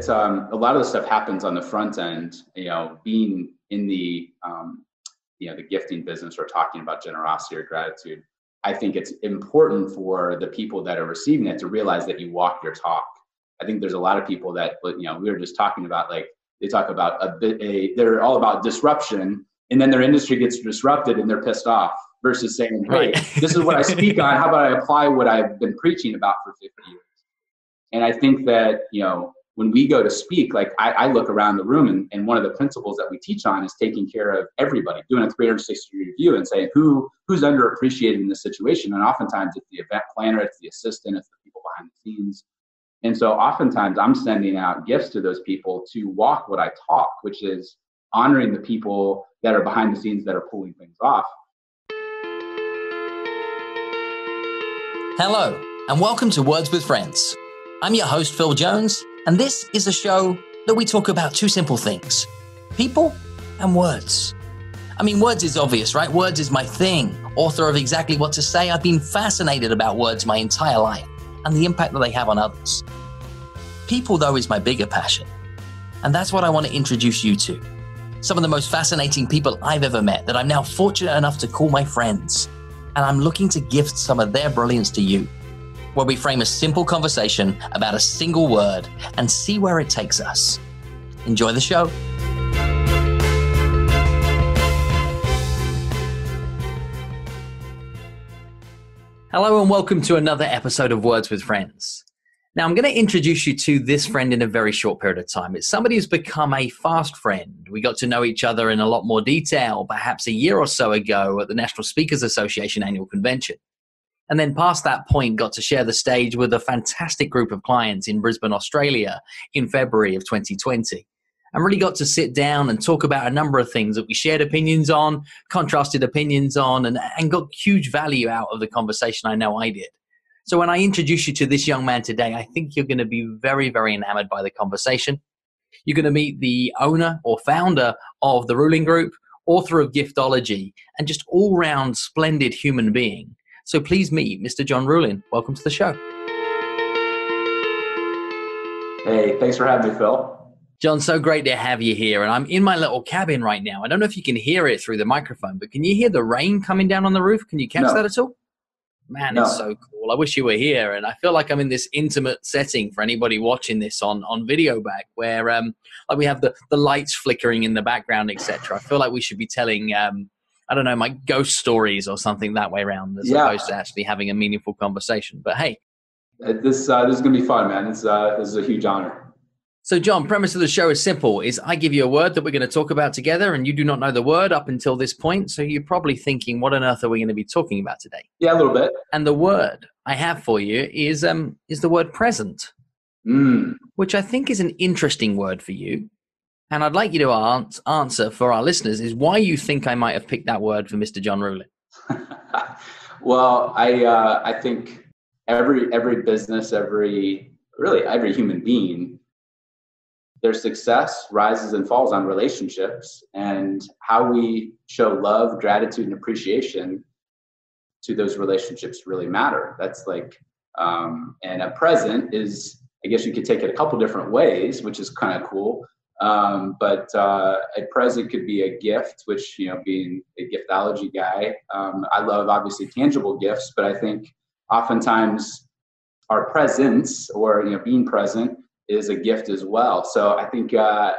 a lot of the stuff happens on the front end, being in the, the gifting business or talking about generosity or gratitude. I think it's important for the people that are receiving it to realize that you walk your talk. I think there's a lot of people that, we were just talking about, like, they talk about they're all about disruption, and then their industry gets disrupted and they're pissed off, versus saying, hey, this is what I speak on. How about I apply what I've been preaching about for 50 years? And I think that, when we go to speak, like I look around the room, and one of the principles that we teach on is taking care of everybody, doing a 360 review and saying who's underappreciated in this situation. And oftentimes it's the event planner, it's the assistant, it's the people behind the scenes. And so oftentimes I'm sending out gifts to those people to walk what I talk, which is honoring the people that are behind the scenes that are pulling things off. Hello, and welcome to Words with Friends. I'm your host, Phil Jones, and this is a show that we talk about two simple things: people and words. I mean, words is obvious, right? Words is my thing. Author of Exactly What to Say, I've been fascinated about words my entire life and the impact that they have on others. People, though, is my bigger passion. And that's what I want to introduce you to. Some of the most fascinating people I've ever met that I'm now fortunate enough to call my friends. And I'm looking to gift some of their brilliance to you, where we frame a simple conversation about a single word and see where it takes us. Enjoy the show. Hello and welcome to another episode of Words with Friends. Now, I'm going to introduce you to this friend in a very short period of time. It's somebody who's become a fast friend. We got to know each other in a lot more detail, perhaps a year or so ago at the National Speakers Association annual convention. And then past that point, got to share the stage with a fantastic group of clients in Brisbane, Australia in February of 2020. And really got to sit down and talk about a number of things that we shared opinions on, contrasted opinions on, and got huge value out of the conversation. I know I did. So when I introduce you to this young man today, I think you're going to be very, very enamored by the conversation. You're going to meet the owner or founder of the Ruhlin Group, author of Giftology, and just all-round splendid human being. So please meet Mr. John Ruhlin. Welcome to the show. Hey, thanks for having me, Phil. John, so great to have you here. And I'm in my little cabin right now. I don't know if you can hear it through the microphone, but can you hear the rain coming down on the roof? Can you catch that at all? Man, It's so cool. I wish you were here. And I feel like I'm in this intimate setting for anybody watching this on video back where like we have the lights flickering in the background, etc. I feel like we should be telling, I don't know, my ghost stories or something that way around as opposed to actually having a meaningful conversation. But hey. This is going to be fun, man. This is a huge honor. So, John, premise of the show is simple, is I give you a word that we're going to talk about together, and you do not know the word up until this point, so you're probably thinking, what on earth are we going to be talking about today? Yeah, a little bit. And the word I have for you is the word present, which I think is an interesting word for you. And I'd like you to answer for our listeners is why you think I might have picked that word for Mr. John Ruhlin. Well, I think every business, every human being, their success rises and falls on relationships, and how we show love, gratitude, and appreciation to those relationships really matter. That's like, and a present is, I guess you could take it a couple different ways, which is kind of cool. But a present could be a gift, which, being a giftology guy, I love obviously tangible gifts, but I think oftentimes our presence or, being present is a gift as well. So I think, I've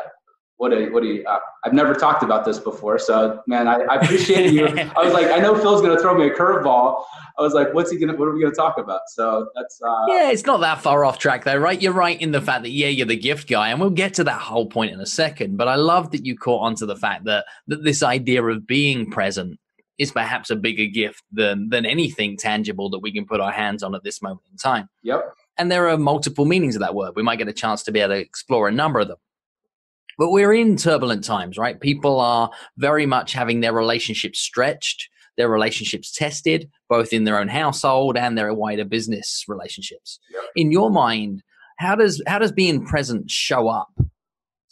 never talked about this before. So man, I appreciate you. I was like, I know Phil's going to throw me a curveball. I was like, what are we going to talk about? So that's, yeah, it's not that far off track though, right? You're right in the fact that, you're the gift guy, and we'll get to that whole point in a second. But I love that you caught on to the fact that this idea of being present is perhaps a bigger gift than anything tangible that we can put our hands on at this moment in time. Yep. And there are multiple meanings of that word. We might get a chance to be able to explore a number of them. But we're in turbulent times, right? People are very much having their relationships stretched, their relationships tested, both in their own household and their wider business relationships. Yep. In your mind, how does being present show up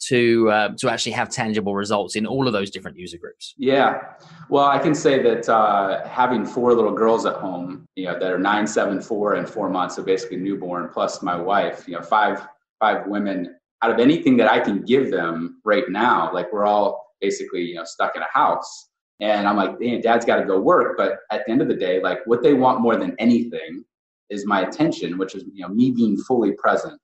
to actually have tangible results in all of those different user groups? Yeah. Well, I can say that having 4 little girls at home, that are 9, 7, 4, and 4 months, so basically newborn, plus my wife, 5 women out of anything that I can give them right now, like we're all basically, stuck in a house. And I'm like, hey, dad's got to go work. But at the end of the day, like what they want more than anything is my attention, which is, me being fully present.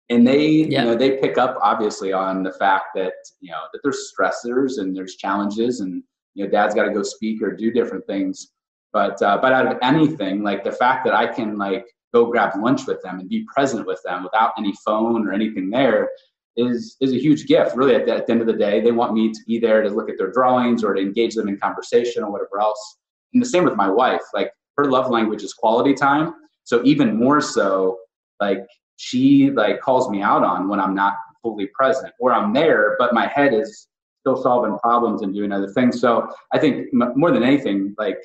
And they pick up obviously on the fact that, that there's stressors and there's challenges and, dad's got to go speak or do different things. But out of anything, like the fact that I can like go grab lunch with them and be present with them without any phone or anything there is a huge gift. Really, at the end of the day, they want me to be there to look at their drawings or to engage them in conversation or whatever else. And the same with my wife. Like her love language is quality time. So even more so, like she like calls me out on when I'm not fully present, or I'm there, but my head is still solving problems and doing other things. So I think more than anything, like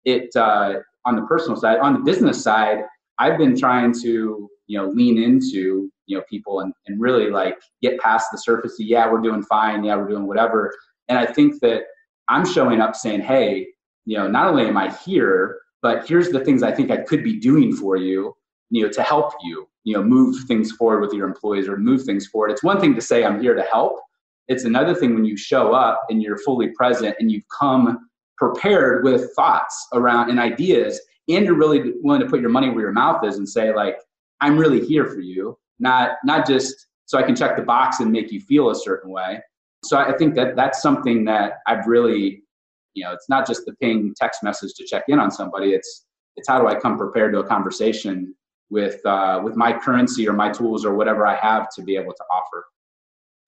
it on the personal side, on the business side, I've been trying to, lean into, people and really like get past the surface. Yeah, we're doing fine. Yeah, we're doing whatever. And I think that I'm showing up saying, hey, not only am I here, but here's the things I think I could be doing for you, to help you, move things forward with your employees or move things forward. It's one thing to say I'm here to help. It's another thing when you show up and you're fully present and you've come prepared with thoughts around and ideas, and you're really willing to put your money where your mouth is and say like, I'm really here for you, not just so I can check the box and make you feel a certain way. So I think that that's something that I've really, it's not just the ping text message to check in on somebody. It's how do I come prepared to a conversation with my currency or my tools or whatever I have to be able to offer.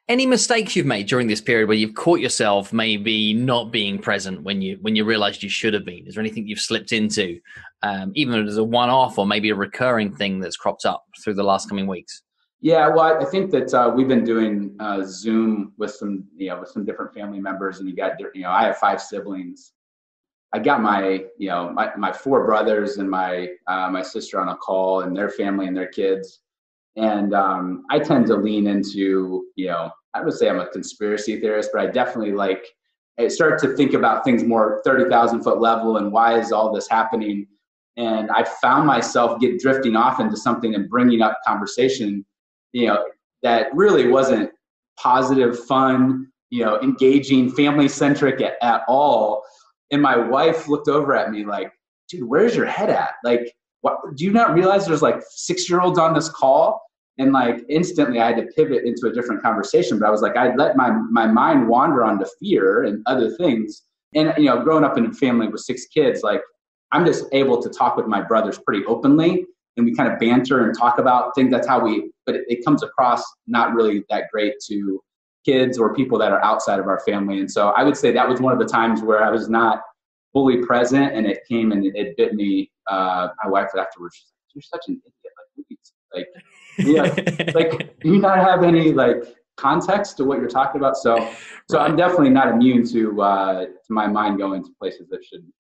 Any mistakes you've made during this period where you've caught yourself maybe not being present when you realized you should have been? Is there anything you've slipped into, even as a one-off or maybe a recurring thing that's cropped up through the last coming weeks? Yeah, well, I think that we've been doing Zoom with some different family members, and I have 5 siblings. I got my 4 brothers and my sister on a call, and their family and their kids. And I tend to lean into, I would say I'm a conspiracy theorist, but I definitely I start to think about things more 30,000 foot level and why is all this happening? And I found myself drifting off into something and bringing up conversation, that really wasn't positive, fun, engaging, family centric at all. And my wife looked over at me like, dude, where's your head at? Like, what, do you not realize there's like 6-year-olds on this call? And like instantly I had to pivot into a different conversation, but I was like, I'd let my mind wander onto fear and other things. And, growing up in a family with 6 kids, like I'm just able to talk with my brothers pretty openly, and we kind of banter and talk about things. That's how but it comes across not really that great to kids or people that are outside of our family. And so I would say that was one of the times where I was not fully present, and it came and it bit me. My wife afterwards, she's like, "You're such an idiot. Like, do you not have any like context to what you're talking about?" So Right. I'm definitely not immune to my mind going to places that shouldn't.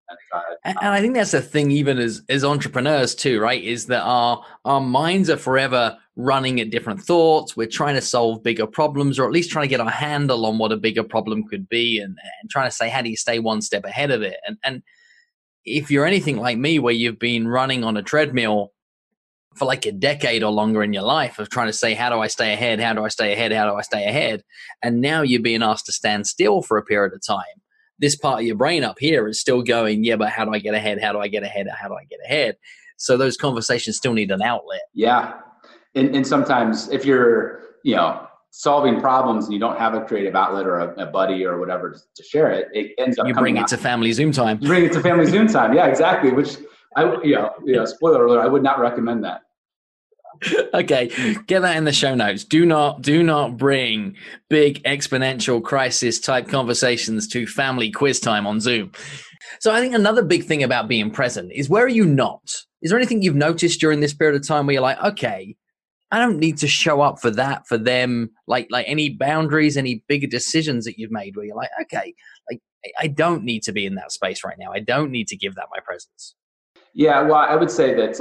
And I think that's the thing, even as entrepreneurs too, right? Is that our minds are forever running at different thoughts. We're trying to solve bigger problems, or at least trying to get our handle on what a bigger problem could be, and trying to say, how do you stay one step ahead of it? And if you're anything like me, where you've been running on a treadmill for like a decade or longer in your life of trying to say, how do I stay ahead? How do I stay ahead? How do I stay ahead? And now you're being asked to stand still for a period of time. This part of your brain up here is still going, yeah, but how do I get ahead? How do I get ahead? How do I get ahead? So those conversations still need an outlet. Yeah. And sometimes if you're, solving problems and you don't have a creative outlet or a buddy or whatever to share it, it ends up you bring it to family Zoom time. You bring it to family Zoom time. Yeah, exactly. Which spoiler alert, I would not recommend that. Okay, get that in the show notes. Do not bring big exponential crisis type conversations to family quiz time on Zoom. So I think another big thing about being present is, where are you not? Is there anything you've noticed during this period of time where you're like, okay, I don't need to show up for that, for them, like any boundaries, any bigger decisions that you've made where you're like, okay, like I don't need to be in that space right now. I don't need to give that my presence. Yeah, well, I would say that,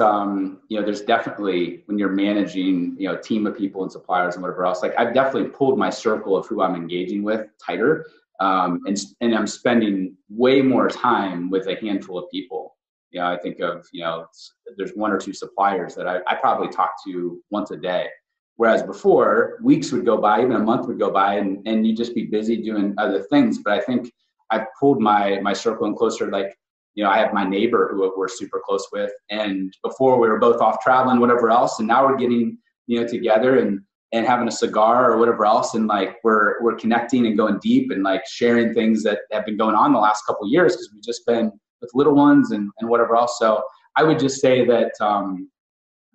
there's definitely, when you're managing, a team of people and suppliers and whatever else, like I've definitely pulled my circle of who I'm engaging with tighter. And I'm spending way more time with a handful of people. I think of, there's 1 or 2 suppliers that I probably talk to once a day. Whereas before, weeks would go by, even a month would go by, and you'd just be busy doing other things. But I think I've pulled my circle in closer. Like, I have my neighbor who we're super close with, and before we were both off traveling, whatever else, and now we're getting together and having a cigar or whatever else, and like we're connecting and going deep and like sharing things that have been going on the last couple of years because we've just been with little ones and whatever else. So I would just say that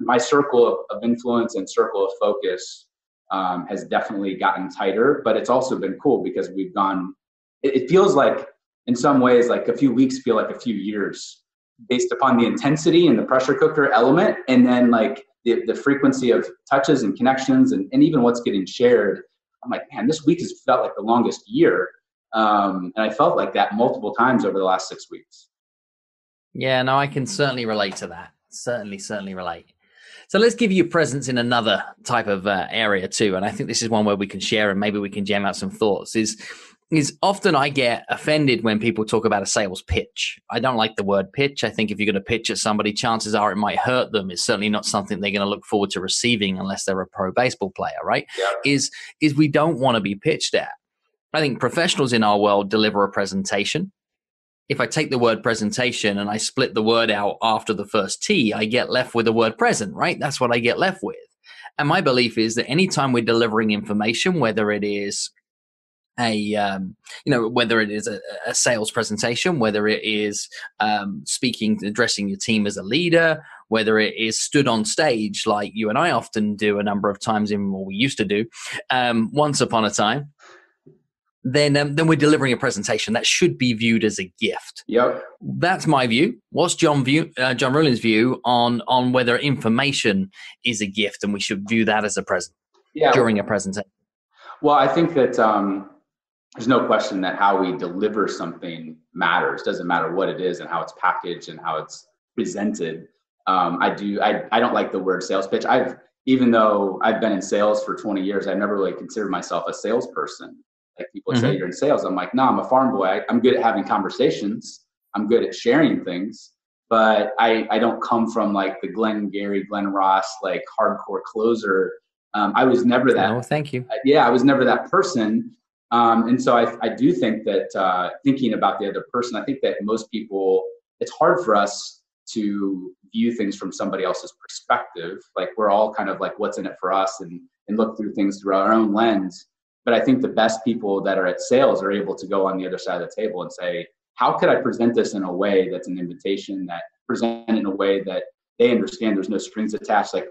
my circle of influence and circle of focus has definitely gotten tighter, but it's also been cool because we've gone, it feels like in some ways, like a few weeks feel like a few years based upon the intensity and the pressure cooker element. And then like the frequency of touches and connections and even what's getting shared. I'm like, man, this week has felt like the longest year. And I felt like that multiple times over the last 6 weeks. Yeah, no, I can certainly relate to that. Certainly relate. So let's give you presence in another type of area too. And I think this is one where we can share and maybe we can jam out some thoughts is often I get offended when people talk about a sales pitch. I don't like the word pitch. I think if you're going to pitch at somebody, chances are it might hurt them. It's certainly not something they're going to look forward to receiving unless they're a pro baseball player, right? Yeah. Is we don't want to be pitched at. I think professionals in our world deliver a presentation. If I take the word presentation and I split the word out after the first T, I get left with the word present, right? That's what I get left with. And my belief is that anytime we're delivering information, whether it is whether it is a sales presentation, whether it is speaking, addressing your team as a leader, whether it is stood on stage like you and I often do a number of times or we used to do once upon a time, then we're delivering a presentation that should be viewed as a gift. Yep. That's my view. What's John Ruhlin's view on whether information is a gift and we should view that as a present during a presentation? Well, I think that there's no question that how we deliver something matters. Doesn't matter what it is and how it's packaged and how it's presented. I don't like the word sales pitch. Even though I've been in sales for 20 years, I've never really considered myself a salesperson. Like people say you're in sales. I'm like, no, I'm a farm boy. I'm good at having conversations. I'm good at sharing things, but I don't come from like the Glenn Ross, like hardcore closer. I was never that. Oh, thank you. I was never that person. And so I do think that thinking about the other person, I think that most people, it's hard for us to view things from somebody else's perspective. Like we're all kind of like, what's in it for us and look through things through our own lens. But I think the best people that are at sales are able to go on the other side of the table and say, how could I present this in a way that's an invitation, that present in a way that they understand there's no strings attached, like,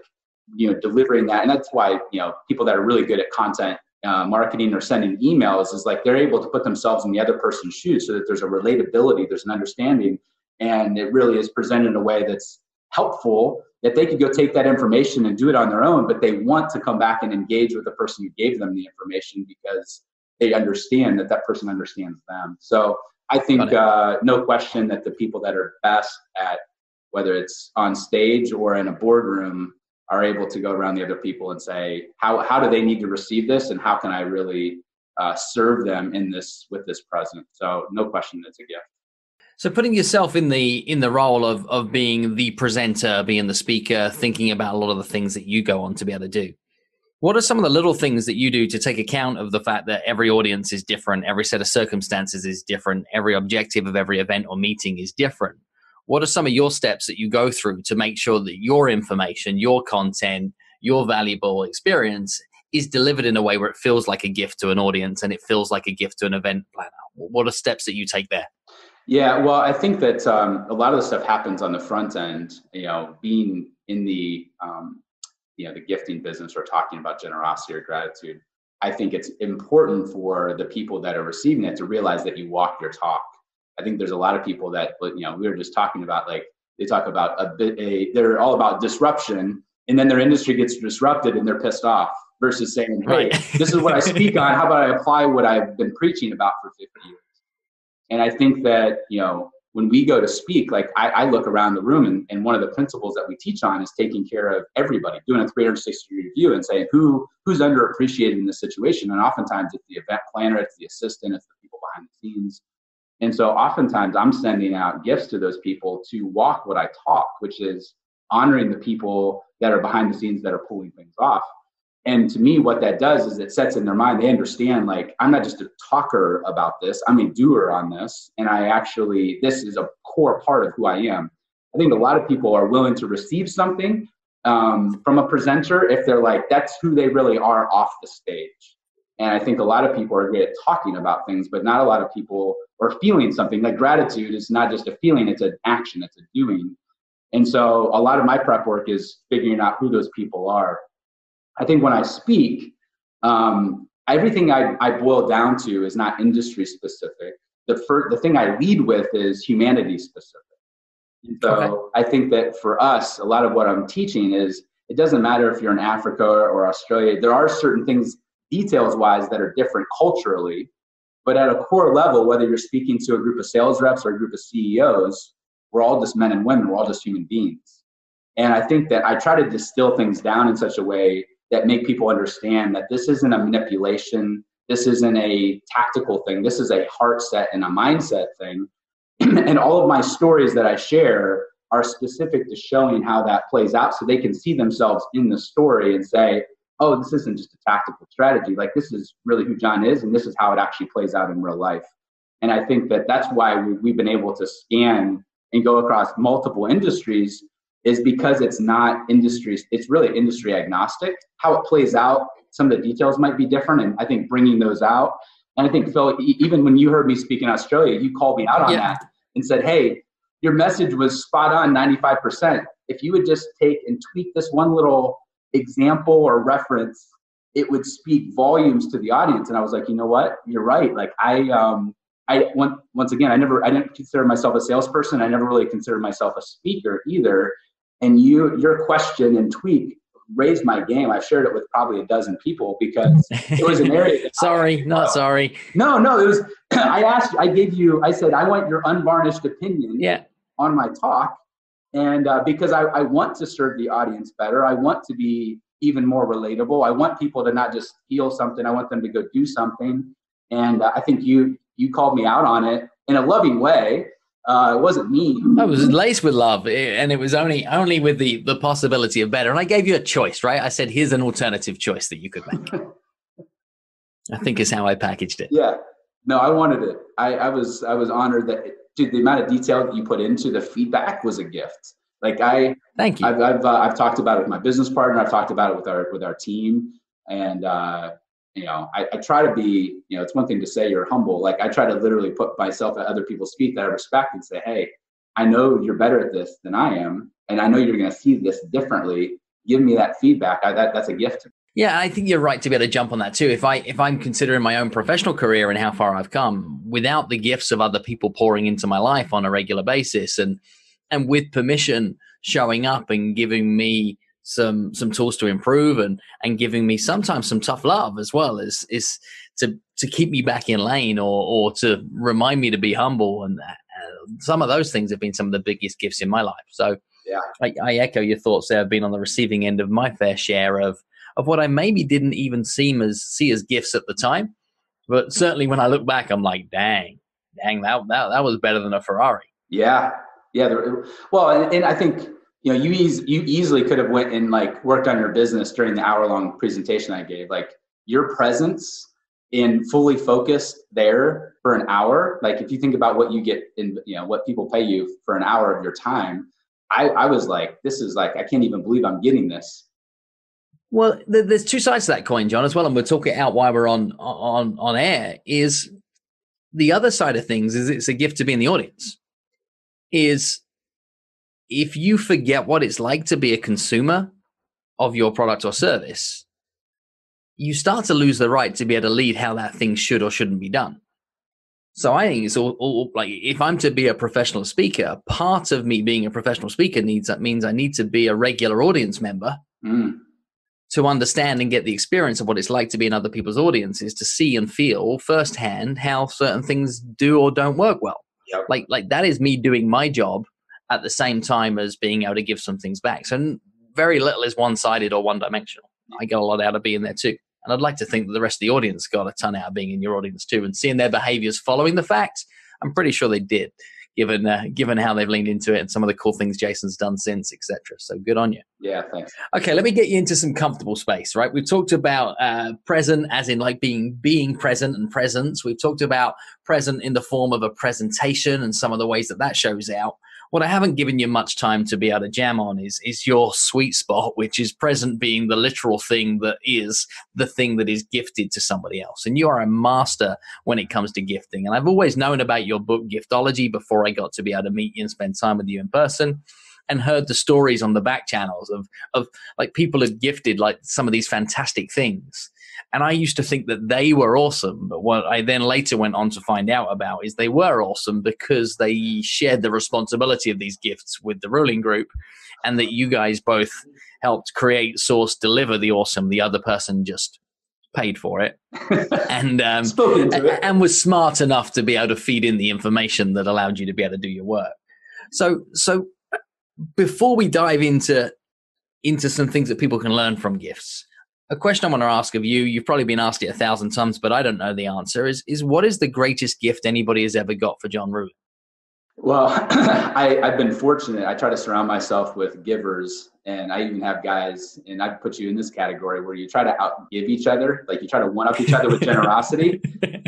delivering that. And that's why, people that are really good at content marketing or sending emails is like, they're able to put themselves in the other person's shoes so that there's a relatability, there's an understanding, and it really is presented in a way that's helpful, that they could go take that information and do it on their own, but they want to come back and engage with the person who gave them the information because they understand that that person understands them. So I think no question that the people that are best at, whether it's on stage or in a boardroom, are able to go around the other people and say, how do they need to receive this, and how can I really serve them with this present? So no question, it's a gift. So putting yourself in the role of being the presenter, being the speaker, thinking about a lot of the things that you go on to be able to do. What are some of the little things that you do to take account of the fact that every audience is different, every set of circumstances is different, every objective of every event or meeting is different? What are some of your steps that you go through to make sure that your information, your content, your valuable experience is delivered in a way where it feels like a gift to an audience and it feels like a gift to an event planner? What are steps that you take there? Yeah, well, I think that a lot of the stuff happens on the front end. Being in the the gifting business or talking about generosity or gratitude, I think it's important for the people that are receiving it to realize that you walk your talk. I think there's a lot of people that, we were just talking about, like, they talk about they're all about disruption, and then their industry gets disrupted and they're pissed off, versus saying, hey, this is what I speak on. How about I apply what I've been preaching about for 50 years? And I think that, when we go to speak, like I look around the room and one of the principles that we teach on is taking care of everybody, doing a 360-degree view and saying who's underappreciated in this situation. And oftentimes it's the event planner, it's the assistant, it's the people behind the scenes. And so oftentimes I'm sending out gifts to those people to walk what I talk, which is honoring the people that are behind the scenes that are pulling things off. And to me, what that does is it sets in their mind, they understand, like, I'm not just a talker about this, I'm a doer on this. And this is a core part of who I am. I think a lot of people are willing to receive something from a presenter if they're like, that's who they really are off the stage. And I think a lot of people are great at talking about things, but not a lot of people are feeling something. Like, gratitude is not just a feeling, it's an action, it's a doing. And so a lot of my prep work is figuring out who those people are. I think when I speak, everything I boil down to is not industry specific. The thing I lead with is humanity specific. And so I think that for us, a lot of what I'm teaching is, it doesn't matter if you're in Africa or Australia, there are certain things details wise that are different culturally, but at a core level, whether you're speaking to a group of sales reps or a group of CEOs, we're all just men and women, we're all just human beings. And I think that I try to distill things down in such a way that make people understand that this isn't a manipulation, this isn't a tactical thing, this is a heart set and a mindset thing. And all of my stories that I share are specific to showing how that plays out, so they can see themselves in the story and say, oh, this isn't just a tactical strategy, like, this is really who John is, and this is how it actually plays out in real life. And I think that that's why we've been able to scan and go across multiple industries, is because it's not industries, it's really industry agnostic. How it plays out, some of the details might be different, and I think bringing those out. And I think, Phil, even when you heard me speak in Australia, you called me out on that and said, hey, your message was spot on 95%. If you would just take and tweak this one little example or reference, it would speak volumes to the audience. And I was like, you know what? You're right. Like, once again, I didn't consider myself a salesperson. I never really considered myself a speaker either. And your question and tweak raised my game. I shared it with probably a dozen people because it was an area that sorry. No, it was, I said, I want your unvarnished opinion on my talk. And because I want to serve the audience better, I want to be even more relatable. I want people to not just feel something, I want them to go do something. And I think you called me out on it in a loving way. It wasn't mean. I was laced with love, and it was only with the possibility of better. And I gave you a choice, right? I said, here's an alternative choice that you could make. I think is how I packaged it. Yeah. No, I wanted it. I was honored that, dude, the amount of detail that you put into the feedback was a gift. Like, thank you. I've talked about it with my business partner. I've talked about it with our team. And, I try to be, it's one thing to say you're humble. Like, I try to literally put myself at other people's feet that I respect and say, hey, I know you're better at this than I am. And I know you're going to see this differently. Give me that feedback. That's a gift to me. Yeah, I think you're right to be able to jump on that too. If I'm considering my own professional career and how far I've come, without the gifts of other people pouring into my life on a regular basis, and with permission showing up and giving me some tools to improve, and giving me sometimes some tough love as well, is to keep me back in lane, or to remind me to be humble. And some of those things have been some of the biggest gifts in my life. So yeah, I echo your thoughts there. I've been on the receiving end of my fair share of what I maybe didn't even see as gifts at the time. But certainly when I look back, I'm like, dang, that was better than a Ferrari. Yeah. Well, and I think, you easily could have went and like worked on your business during the hour-long presentation I gave. Like, your presence in fully focused there for an hour, like, if you think about what you get in, what people pay you for an hour of your time, I was like, this is like, I can't even believe I'm getting this. Well, there's two sides to that coin, John, as well, and we'll talk it out while we're on air. Is the other side of things is it's a gift to be in the audience. Is if you forget what it's like to be a consumer of your product or service, you start to lose the right to be able to lead how that thing should or shouldn't be done. So I think it's all like, if I'm to be a professional speaker, part of me being a professional speaker means I need to be a regular audience member. To understand and get the experience of what it's like to be in other people's audiences, to see and feel firsthand how certain things do or don't work well. Yep. Like that is me doing my job at the same time as being able to give some things back. So very little is one-sided or one-dimensional. I get a lot out of being there too. And I'd like to think that the rest of the audience got a ton out of being in your audience too, and seeing their behaviors following the facts. I'm pretty sure they did, given how they've leaned into it and some of the cool things Jason's done since, etc. So good on you. Yeah, thanks. Okay, let me get you into some comfortable space, right? We've talked about present as in like being present and presence. We've talked about present in the form of a presentation and some of the ways that shows out. What I haven't given you much time to be able to jam on is your sweet spot, which is present being the literal thing that is the thing that is gifted to somebody else. And you are a master when it comes to gifting. And I've always known about your book, Giftology, before I got to be able to meet you and spend time with you in person, and heard the stories on the back channels of like people have gifted like some of these fantastic things. And I used to think that they were awesome. But what I then later went on to find out about is they were awesome because they shared the responsibility of these gifts with the Ruhlin group, and that you guys both helped create, source, deliver the awesome. The other person just paid for it and and was smart enough to be able to feed in the information that allowed you to be able to do your work. So before we dive into some things that people can learn from gifts, a question I want to ask of you, you've probably been asked it 1,000 times, but I don't know the answer, is what is the greatest gift anybody has ever got for John Ruhlin? Well, I've been fortunate. I try to surround myself with givers, and I even have guys, and I'd put you in this category where you try to outgive each other, like you try to one-up each other with generosity.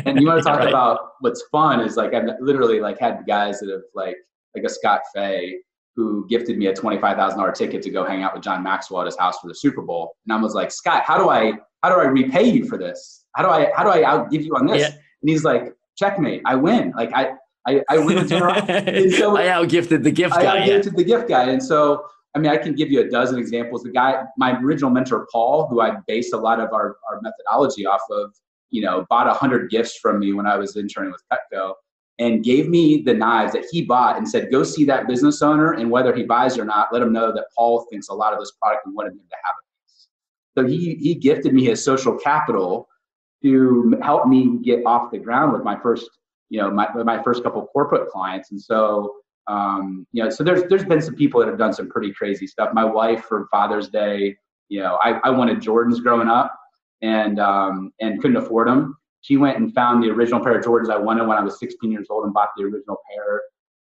And you want to talk about what's fun is like I've literally like had guys that have like a Scott Fay, who gifted me a $25,000 ticket to go hang out with John Maxwell at his house for the Super Bowl. And I was like, Scott, how do I repay you for this? How do I outgive you on this? Yeah. And he's like, checkmate, I win. Like I win with generosity. So I outgifted the gift guy. I outgifted the gift guy. And so, I mean, I can give you a dozen examples. The guy, my original mentor, Paul, who I based a lot of our methodology off of, bought 100 gifts from me when I was interning with Petco, and gave me the knives that he bought and said, go see that business owner, and whether he buys or not, let him know that Paul thinks a lot of this product and wanted him to have it. So he gifted me his social capital to help me get off the ground with my first, my first couple of corporate clients. And so, so there's been some people that have done some pretty crazy stuff. My wife, for Father's Day, I wanted Jordans growing up and couldn't afford them. She went and found the original pair of Jordans I wanted when I was 16 years old and bought the original pair,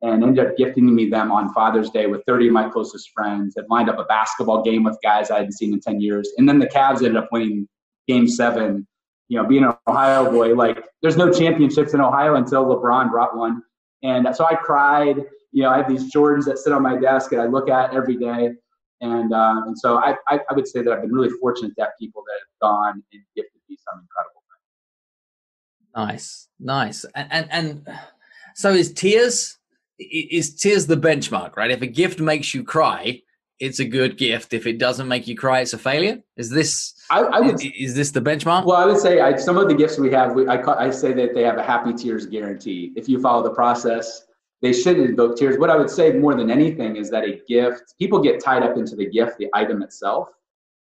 and ended up gifting me them on Father's Day with 30 of my closest friends. Had lined up a basketball game with guys I hadn't seen in 10 years. And then the Cavs ended up winning Game 7. Being an Ohio boy, like there's no championships in Ohio until LeBron brought one. And so I cried. I have these Jordans that sit on my desk and I look at every day. And so I would say that I've been really fortunate to have people that have gone and gifted me some incredible. Nice. And so is tears the benchmark, right? If a gift makes you cry, it's a good gift. If it doesn't make you cry, it's a failure. Is this is this the benchmark? Well, I would say some of the gifts we have, I say that they have a happy tears guarantee. If you follow the process, they shouldn't invoke tears. What I would say more than anything is that a gift, people get tied up into the gift, the item itself,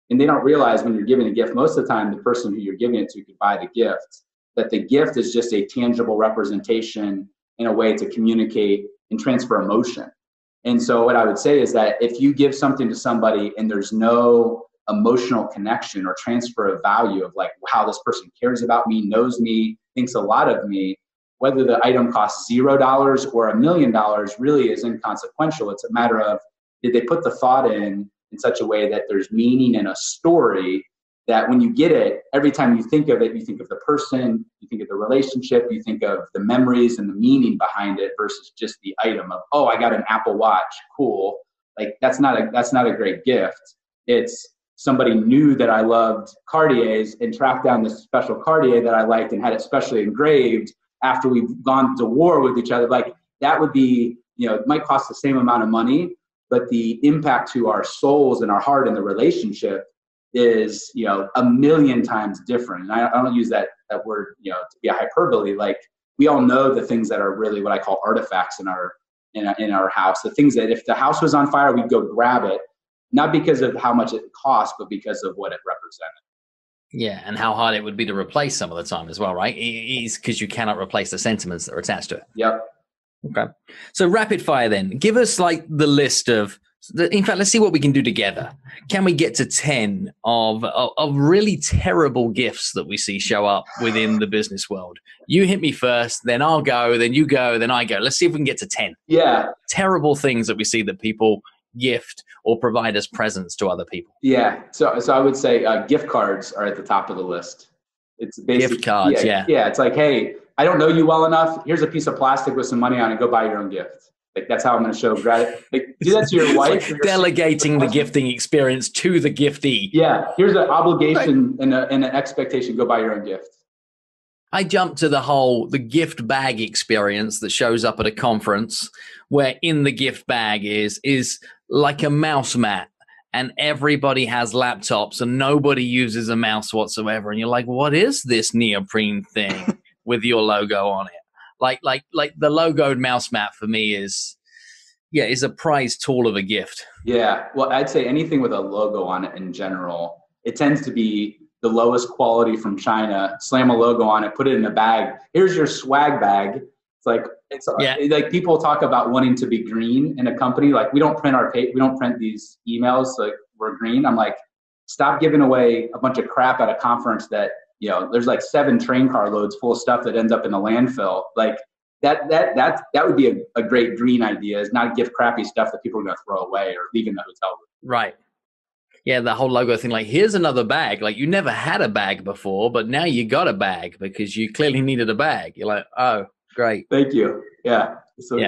and they don't realize when you're giving a gift, most of the time the person who you're giving it to could buy the gift, that the gift is just a tangible representation in a way to communicate and transfer emotion. And so what I would say is that if you give something to somebody and there's no emotional connection or transfer of value of like how this person cares about me, knows me, thinks a lot of me, whether the item costs $0 or $1 million really is inconsequential. It's a matter of, did they put the thought in such a way that there's meaning in a story, that when you get it, every time you think of it, you think of the person, you think of the relationship, you think of the memories and the meaning behind it versus just the item of, oh, I got an Apple Watch, cool. Like that's not a great gift. It's somebody knew that I loved Cartiers and tracked down this special Cartier that I liked and had it specially engraved after we've gone to war with each other. Like that would be, it might cost the same amount of money, but the impact to our souls and our heart and the relationship is, 1,000,000 times different. And I don't use that word, to be a hyperbole. Like we all know the things that are really what I call artifacts in our house. The things that if the house was on fire, we'd go grab it, not because of how much it cost, but because of what it represented. Yeah, and how hard it would be to replace some of the time as well, right? It's because you cannot replace the sentiments that are attached to it. Yep. Okay. So rapid fire then. Give us like the list of In fact, let's see what we can do together. Can we get to 10 of really terrible gifts that we see show up within the business world? You hit me first, then I'll go, then you go, then I go. Let's see if we can get to 10. Yeah. Terrible things that we see that people gift or provide as presents to other people. Yeah. So I would say gift cards are at the top of the list. It's basically gift cards. Yeah. It's like, hey, I don't know you well enough. Here's a piece of plastic with some money on it. Go buy your own gift. Like, that's how I'm going to show gratitude. Like, do that to your wife. Like delegating the gifting experience to the giftee. Yeah. Here's an obligation and an expectation. Go buy your own gift. I jumped to the gift bag experience that shows up at a conference, where in the gift bag is like a mouse mat, and everybody has laptops and nobody uses a mouse whatsoever. And you're like, what is this neoprene thing with your logo on it? Like the logoed mouse mat for me is a prized tool of a gift. Yeah. Well, I'd say anything with a logo on it in general, it tends to be the lowest quality from China. Slam a logo on it, put it in a bag. Here's your swag bag. It's like people talk about wanting to be green in a company. Like, we don't print these emails like we're green. I'm like, stop giving away a bunch of crap at a conference that, there's like 7 train car loads full of stuff that ends up in the landfill. Like that would be a great green idea, is not give crappy stuff that people are going to throw away or leave in the hotel room. Right. Yeah, the whole logo thing, like, here's another bag. Like, you never had a bag before, but now you got a bag because you clearly needed a bag. You're like, oh, great. Thank you. Yeah. So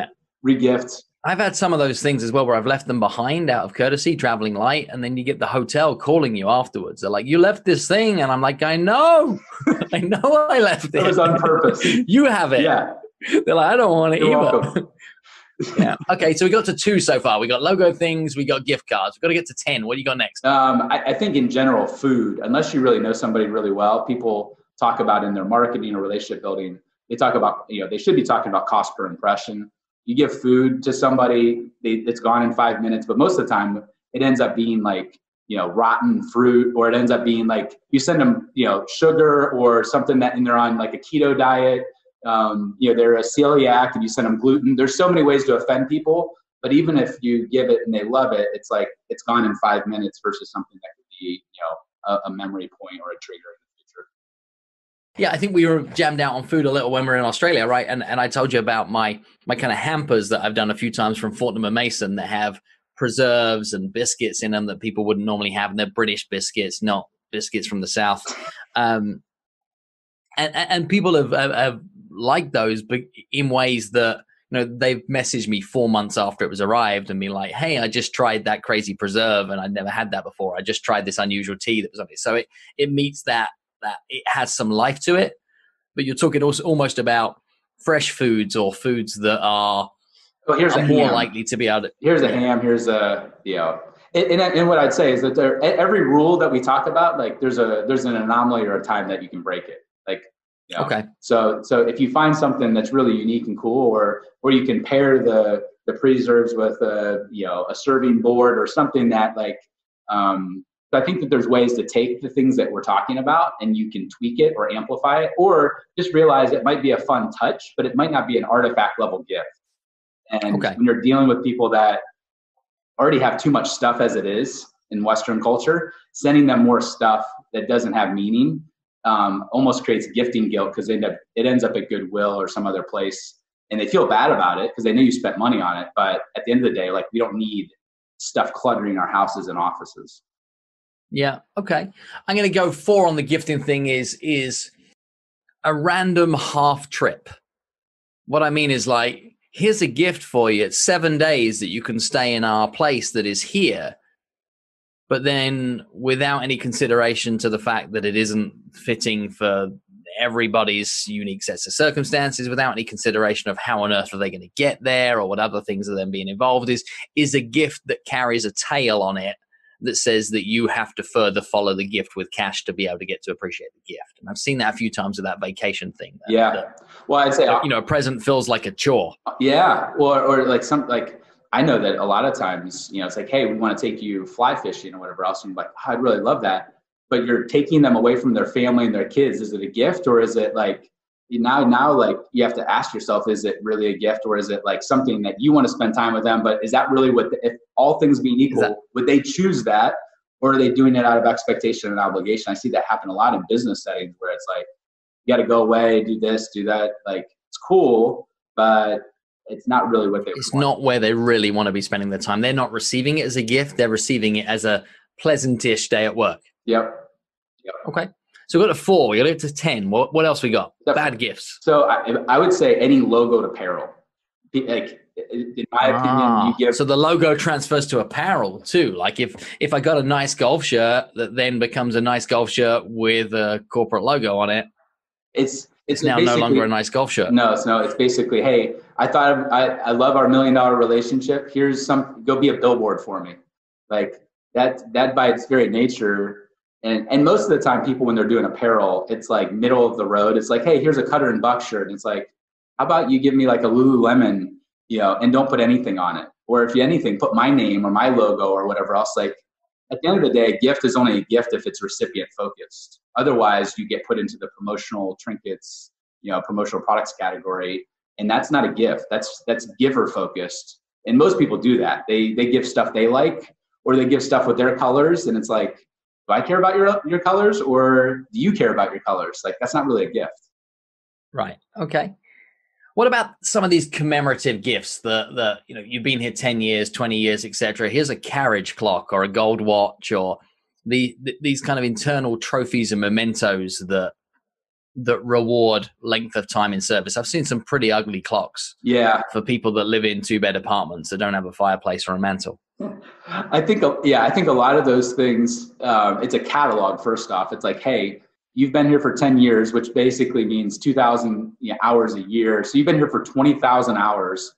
re-gift. I've had some of those things as well where I've left them behind out of courtesy, traveling light, and then you get the hotel calling you afterwards. They're like, you left this thing. And I'm like, I know. I know I left it. It was on purpose. You have it. Yeah. They're like, I don't want it You're either. welcome. Yeah. Okay, so we got to 2 so far. We got logo things, we got gift cards. We've got to get to 10. What do you got next? I think in general, food, unless you really know somebody really well, people talk about in their marketing or relationship building, they talk about, they should be talking about cost per impression. You give food to somebody, it's gone in 5 minutes, but most of the time it ends up being like, rotten fruit, or it ends up being like, you send them, sugar or something and they're on like a keto diet. They're a celiac and you send them gluten. There's so many ways to offend people, but even if you give it and they love it, it's like, it's gone in 5 minutes versus something that could be, a memory point or a trigger in the future. Yeah, I think we were jammed out on food a little when we were in Australia, right? And I told you about my kind of hampers that I've done a few times from Fortnum & Mason that have preserves and biscuits in them that people wouldn't normally have. And they're British biscuits, not biscuits from the South. And people have liked those, but in ways that, they've messaged me 4 months after it was arrived and be like, hey, I just tried that crazy preserve and I'd never had that before. I just tried this unusual tea that was on it. So it meets that it has some life to it, but you're talking also almost about fresh foods or foods that are more likely to be able to. Here's a ham. Here's a, and what I'd say is that every rule that we talk about, like there's an anomaly or a time that you can break it. Like, okay. So if you find something that's really unique and cool, or you can pair the preserves with a serving board or something that like, I think that there's ways to take the things that we're talking about and you can tweak it or amplify it, or just realize it might be a fun touch, but it might not be an artifact level gift. And when you're dealing with people that already have too much stuff as it is in Western culture, sending them more stuff that doesn't have meaning almost creates gifting guilt, because it ends up at Goodwill or some other place and they feel bad about it because they know you spent money on it. But at the end of the day, like, we don't need stuff cluttering our houses and offices. Yeah. Okay. I'm going to go 4 on the gifting thing is a random half trip. What I mean is, like, here's a gift for you. It's 7 days that you can stay in our place that is here, but then without any consideration to the fact that it isn't fitting for everybody's unique sets of circumstances, without any consideration of how on earth are they going to get there or what other things are then being involved, is a gift that carries a tail on it that says that you have to further follow the gift with cash to be able to get to appreciate the gift. And I've seen that a few times with that vacation thing. Well, I'd say, a present feels like a chore. Yeah. Or like I know that a lot of times, it's like, hey, we want to take you fly fishing or whatever else. And you're like, oh, I'd really love that. But you're taking them away from their family and their kids. Is it a gift, or is it like, now like you have to ask yourself, is it really a gift, or is it like something that you want to spend time with them? But is that really if all things being equal, would they choose that, or are they doing it out of expectation and obligation? I see that happen a lot in business settings where it's like, you got to go away, do this, do that. Like, it's cool, but it's not really what they want. It's not where they really want to be spending their time. They're not receiving it as a gift. They're receiving it as a pleasantish day at work. Yep. Okay. So we got to 4. We got to get to 10. What else we got? Bad gifts. So I would say any logoed apparel. Like, in my opinion, you give. So the logo transfers to apparel too. Like if I got a nice golf shirt that then becomes a nice golf shirt with a corporate logo on it, it's now no longer a nice golf shirt. No, it's basically, hey, I thought I love our $1 million relationship. Here's go be a billboard for me. Like that by its very nature. And most of the time, people, when they're doing apparel, it's like middle of the road. It's like, hey, here's a Cutter and Buck shirt. And it's like, how about you give me like a Lululemon, and don't put anything on it. Or if you anything, put my name or my logo or whatever else. Like, at the end of the day, a gift is only a gift if it's recipient focused. Otherwise, you get put into the promotional trinkets, promotional products category. And that's not a gift. That's giver focused. And most people do that. They give stuff they like, or they give stuff with their colors. And it's like, do I care about your colors, or do you care about your colors? Like, that's not really a gift. Right. Okay. What about some of these commemorative gifts? The you've been here 10 years, 20 years, etc. Here's a carriage clock or a gold watch, or these kind of internal trophies and mementos that reward length of time in service. I've seen some pretty ugly clocks. Yeah. For people that live in 2-bed apartments that don't have a fireplace or a mantle. I think a lot of those things, it's a catalog. First off, it's like, hey, you've been here for 10 years, which basically means 2,000 hours a year. So you've been here for 20,000 hours.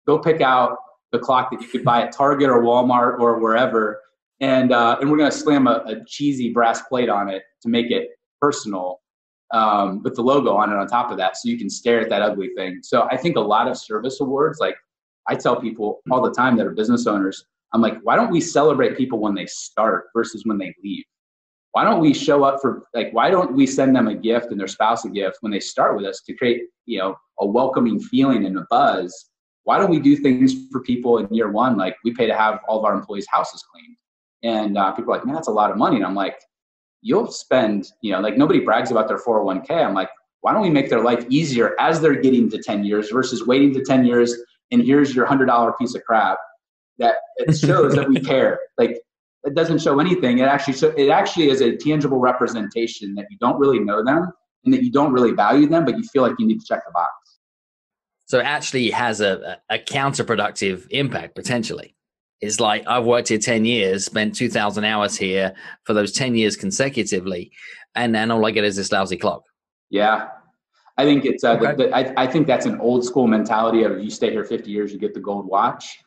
Go pick out the clock that you could buy at Target or Walmart or wherever. And we're going to slam a cheesy brass plate on it to make it personal, with the logo on it on top of that. So you can stare at that ugly thing. So I think a lot of service awards, like I tell people all the time that are business owners, I'm like, why don't we celebrate people when they start versus when they leave? Why don't we show up why don't we send them a gift and their spouse a gift when they start with us to create, a welcoming feeling and a buzz? Why don't we do things for people in year one? Like, we pay to have all of our employees' houses cleaned. And people are like, man, that's a lot of money. And I'm like, you'll spend, nobody brags about their 401k. I'm like, why don't we make their life easier as they're getting to 10 years versus waiting to 10 years and here's your $100 piece of crap that it shows that we care. Like, it doesn't show anything. It actually is a tangible representation that you don't really know them and that you don't really value them, but you feel like you need to check the box. So it actually has a counterproductive impact potentially. It's like, I've worked here 10 years, spent 2,000 hours here for those 10 years consecutively, and then all I get is this lousy clock. Yeah. I think it's I think that's an old school mentality of, you stay here 50 years, you get the gold watch.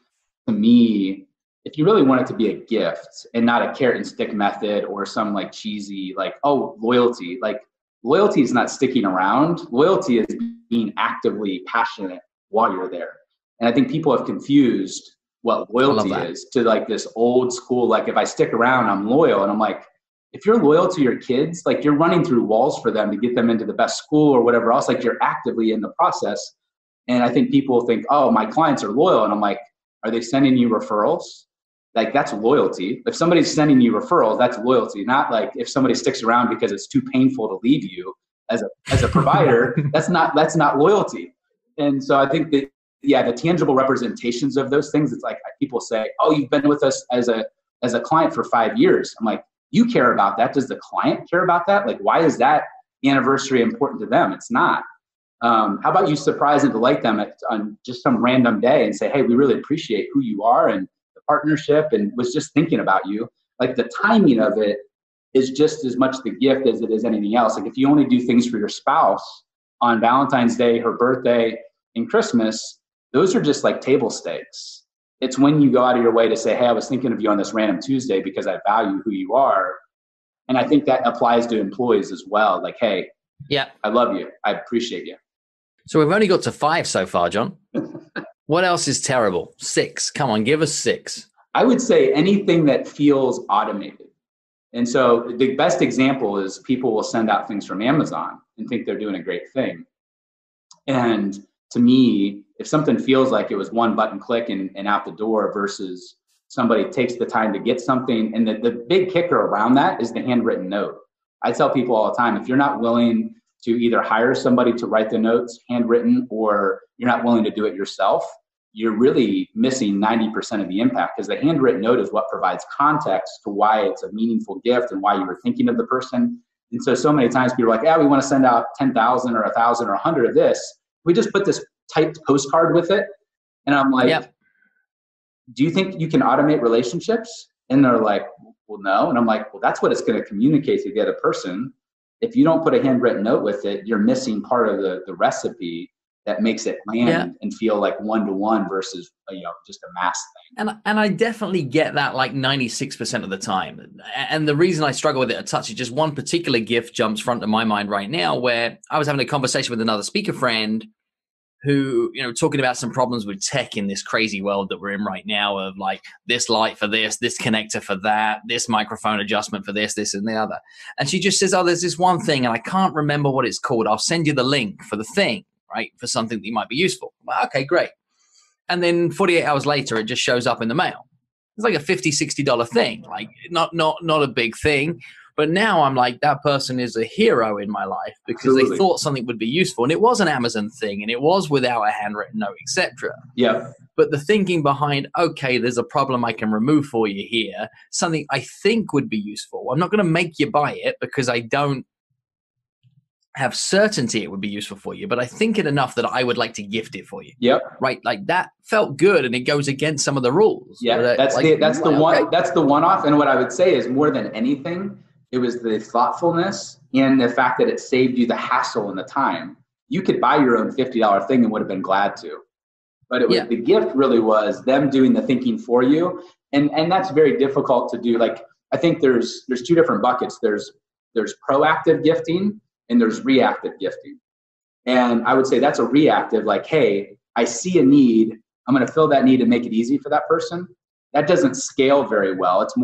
To me, if you really want it to be a gift and not a carrot and stick method or some like cheesy, like, oh, loyalty, like loyalty is not sticking around. Loyalty is being actively passionate while you're there. And I think people have confused what loyalty is to like this old school, like, if I stick around, I'm loyal. And I'm like, if you're loyal to your kids, like, you're running through walls for them to get them into the best school or whatever else, like, you're actively in the process. And I think people think, oh, my clients are loyal. And I'm like, are they sending you referrals? Like, that's loyalty. If somebody's sending you referrals, that's loyalty. Not like if somebody sticks around because it's too painful to leave you as a provider, that's not loyalty. And so I think that, yeah, the tangible representations of those things, it's like people say, oh, you've been with us as a client for 5 years. I'm like, you care about that. Does the client care about that? Like, why is that anniversary important to them? It's not. How about you surprise and delight them on just some random day and say, hey, we really appreciate who you are and the partnership and was just thinking about you. Like, the timing of it is just as much the gift as it is anything else. Like, if you only do things for your spouse on Valentine's Day, her birthday, and Christmas, those are just like table stakes. It's when you go out of your way to say, hey, I was thinking of you on this random Tuesday because I value who you are. And I think that applies to employees as well. Like, hey, yeah, I love you. I appreciate you. So we've only got to 5 so far, John. What else is terrible? 6. Come on, give us 6. I would say anything that feels automated. And so the best example is people will send out things from Amazon and think they're doing a great thing. And to me, if something feels like it was one button click and out the door versus somebody takes the time to get something, and the big kicker around that is the handwritten note. I tell people all the time, if you're not willing to either hire somebody to write the notes handwritten, or you're not willing to do it yourself, you're really missing 90% of the impact, because the handwritten note is what provides context to why it's a meaningful gift and why you were thinking of the person. And so many times people are like, yeah, we want to send out 10,000 or 1,000 or 100 of this. We just put this typed postcard with it. And I'm like, yep. Do you think you can automate relationships? And they're like, well, no. And I'm like, well, that's what it's going to communicate to the other person. If you don't put a handwritten note with it, you're missing part of the recipe that makes it land and feel like one-to-one versus just a mass thing. And I definitely get that like 96% of the time. And the reason I struggle with it a touch is just one particular gift jumps front of my mind right now, where I was having a conversation with another speaker friend who, talking about some problems with tech in this crazy world that we're in right now, of like this light for this connector for that, this microphone adjustment for this and the other. And she just says, oh, there's this one thing and I can't remember what it's called. I'll send you the link for the thing, right? For something that might be useful. I'm like, okay, great. And then 48 hours later, it just shows up in the mail. It's like a $50, $60 thing, like not a big thing. But now I'm like, that person is a hero in my life because Absolutely. They thought something would be useful. And it was an Amazon thing, and it was without a handwritten note, etc. Yeah. But the thinking behind, okay, there's a problem I can remove for you here, something I think would be useful. I'm not going to make you buy it because I don't have certainty it would be useful for you, but I think it enough that I would like to gift it for you. Yep. Right. Like that felt good, and it goes against some of the rules. Yeah. That's the one-off. And what I would say is, more than anything, it was the thoughtfulness and the fact that it saved you the hassle and the time. You could buy your own $50 thing and would have been glad to, but it was the gift really was them doing the thinking for you. And that's very difficult to do. Like, I think there's two different buckets. There's proactive gifting and there's reactive gifting. And I would say that's a reactive, like, hey, I see a need, I'm going to fill that need and make it easy for that person. That doesn't scale very well. It's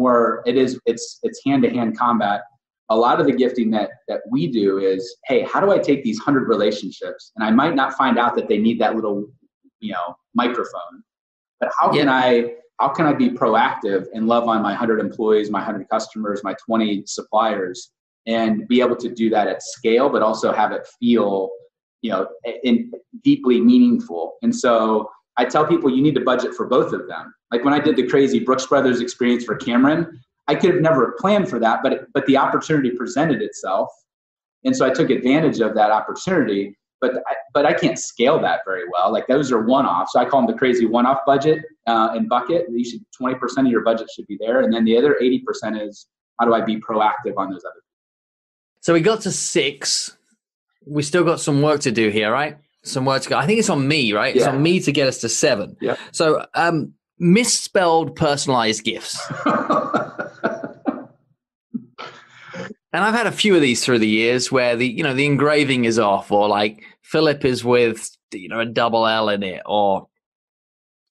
hand-to-hand combat. A lot of the gifting that we do is, hey, how do I take these 100 relationships, and I might not find out that they need that little, microphone, but how can I be proactive and love on my 100 employees, my 100 customers, my 20 suppliers, and be able to do that at scale, but also have it feel, deeply meaningful. And so I tell people you need to budget for both of them. Like when I did the crazy Brooks Brothers experience for Cameron, I could have never planned for that, but the opportunity presented itself. And so I took advantage of that opportunity, but I can't scale that very well. Like those are one-offs. So I call them the crazy one-off budget and bucket. 20% of your budget should be there. And then the other 80% is, how do I be proactive on those other things? So we got to 6. We still got some work to do here, right? Some work to go. I think it's on me, right? It's on me to get us to 7. Yeah. So misspelled personalized gifts. And I've had a few of these through the years where the engraving is off, or like Philip is with a double L in it, or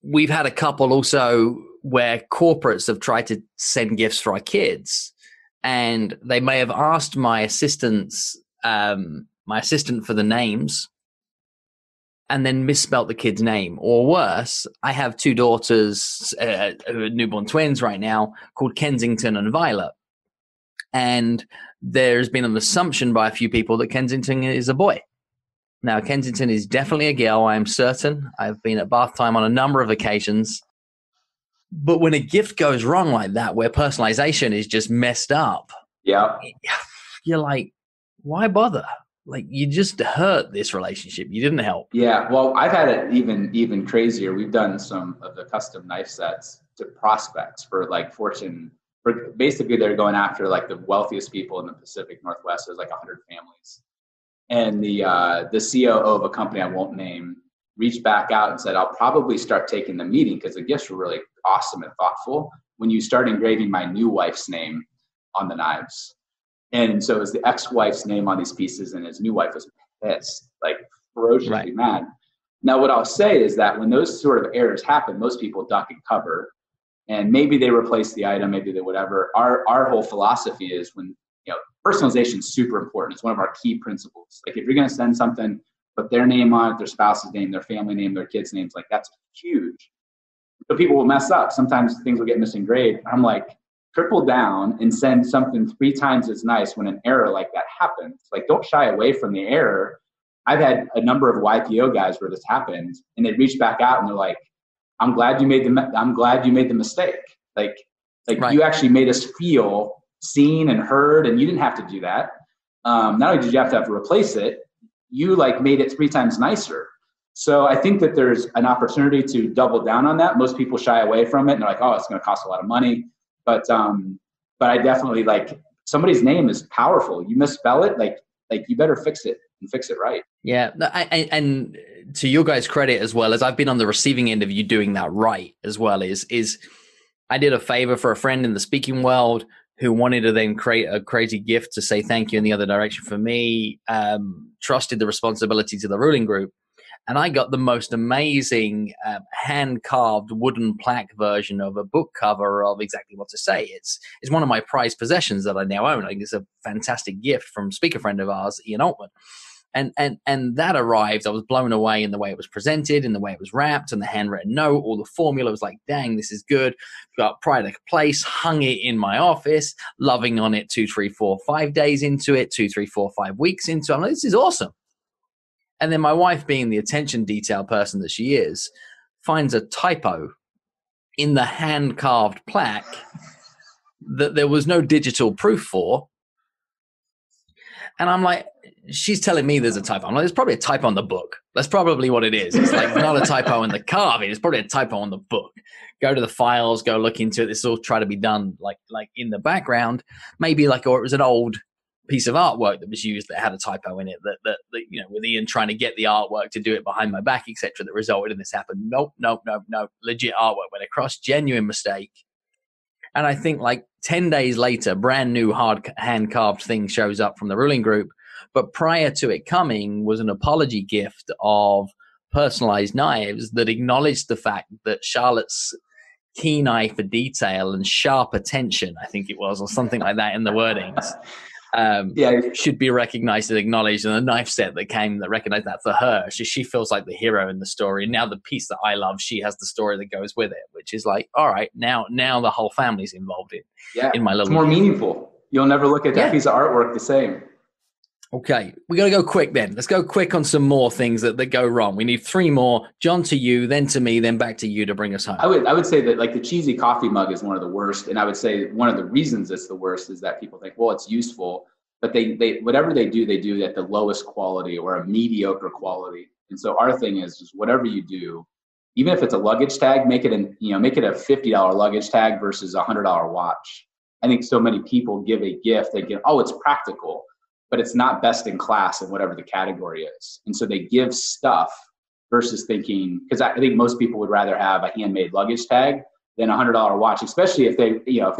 we've had a couple also where corporates have tried to send gifts for our kids, and they may have asked my assistant for the names, and then misspelt the kid's name. Or worse, I have 2 daughters who are newborn twins right now, called Kensington and Violet. And there's been an assumption by a few people that Kensington is a boy. Now, Kensington is definitely a girl, I'm certain. I've been at bath time on a number of occasions. But when a gift goes wrong like that, where personalization is just messed up, you're like, why bother? Like, you just hurt this relationship. You didn't help. Yeah, well, I've had it even crazier. We've done some of the custom knife sets to prospects for like Fortune. Basically, they're going after like the wealthiest people in the Pacific Northwest. There's like 100 families. And the COO of a company I won't name reached back out and said, I'll probably start taking the meeting because the gifts were really awesome and thoughtful when you start engraving my new wife's name on the knives. And so it was the ex-wife's name on these pieces, and his new wife was pissed, like ferociously mad. Now, what I'll say is that when those sort of errors happen, most people duck and cover, and maybe they replace the item, maybe they whatever. Our whole philosophy is, when personalization is super important. It's one of our key principles. Like if you're going to send something, put their name on it, their spouse's name, their family name, their kids' names. Like, that's huge. So people will mess up. Sometimes things will get misengraved. I'm like, triple down and send something 3 times as nice when an error like that happens. Like, don't shy away from the error. I've had a number of YPO guys where this happened, and they reach back out and they're like, I'm glad you made the mistake. Like right. You actually made us feel seen and heard, and you didn't have to do that. Not only did you have to replace it, you like made it 3 times nicer. So I think that there's an opportunity to double down on that. Most people shy away from it and they're like, oh, it's going to cost a lot of money. But I definitely, like, somebody's name is powerful. You misspell it, like you better fix it and fix it right. Yeah. And to your guys' credit, as well as I've been on the receiving end of you doing that right as well, is I did a favor for a friend in the speaking world who wanted to then create a crazy gift to say thank you in the other direction for me, trusted the responsibility to the Ruhlin group. And I got the most amazing hand-carved wooden plaque version of a book cover of exactly what to say. It's one of my prized possessions that I now own. I think it's a fantastic gift from a speaker friend of ours, Ian Altman. And that arrived. I was blown away in the way it was presented, in the way it was wrapped, and the handwritten note, all the formula. Was like, dang, this is good. Got pride of place, hung it in my office, loving on it 2, 3, 4, 5 days into it, 2, 3, 4, 5 weeks into it. I'm like, this is awesome. And then my wife, being the attention detail person that she is, finds a typo in the hand-carved plaque that there was no digital proof for. And I'm like, she's telling me there's a typo. I'm like, there's probably a typo on the book. That's probably what it is. It's like not a typo in the carving. It's probably a typo on the book. Go to the files, go look into it. This will try to be done like in the background. Maybe like, or it was an old piece of artwork that was used that had a typo in it that you know, with Ian trying to get the artwork to do it behind my back, etc., that resulted in this happen. Nope. Legit artwork went across, genuine mistake. And I think like 10 days later, brand new hand carved thing shows up from the Ruhlin group. But prior to it coming was an apology gift of personalized knives that acknowledged the fact that Charlotte's keen eye for detail and sharp attention, I think it was, or something like that in the wordings, should be recognized and acknowledged. And the knife set that came that recognized that for her. She feels like the hero in the story. And now the piece that I love, she has the story that goes with it, which is like, all right, now the whole family's involved in my little. It's more meaningful. You'll never look at that piece of artwork the same. Okay, we got to go quick then. Let's go quick on some more things that go wrong. We need 3 more. John, to you, then to me, then back to you to bring us home. I would say that like the cheesy coffee mug is one of the worst. And I would say one of the reasons it's the worst is that people think, well, it's useful, but they whatever they do at the lowest quality or a mediocre quality. And so our thing is just whatever you do, even if it's a luggage tag, make it a $50 luggage tag versus a $100 watch. I think so many people give a gift, they get, oh, it's practical, but it's not best in class in whatever the category is. And so they give stuff versus thinking, because I think most people would rather have a handmade luggage tag than a $100 watch, especially if they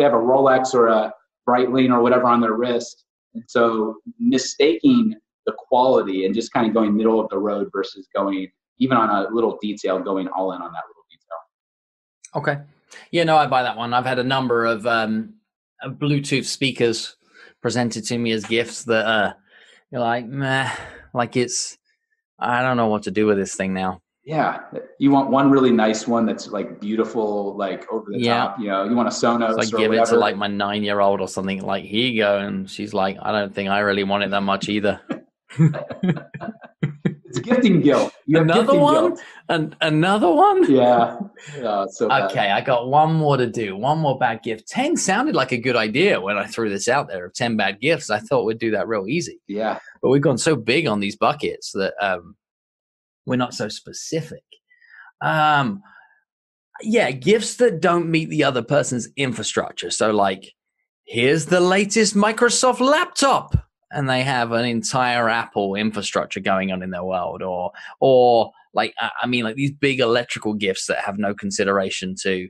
have a Rolex or a Breitling or whatever on their wrist. And so mistaking the quality and just kind of going middle of the road versus going, even on a little detail, going all in on that little detail. Okay. Yeah, no, I buy that one. I've had a number of Bluetooth speakers presented to me as gifts that you're like, meh, like I don't know what to do with this thing now. Yeah. You want one really nice one that's like beautiful, like over the top, you want a Sonos like or give whatever. It to like my 9-year-old or something, like, here you go. And she's like, I don't think I really want it that much either. It's gifting guilt. Another one? And another one? Yeah. So okay, I got one more to do. One more bad gift. 10 sounded like a good idea when I threw this out there of 10 bad gifts. I thought we'd do that real easy. Yeah. But we've gone so big on these buckets that we're not so specific. Gifts that don't meet the other person's infrastructure. So like, here's the latest Microsoft laptop, and they have an entire Apple infrastructure going on in their world, or like, I mean, like these big electrical gifts that have no consideration to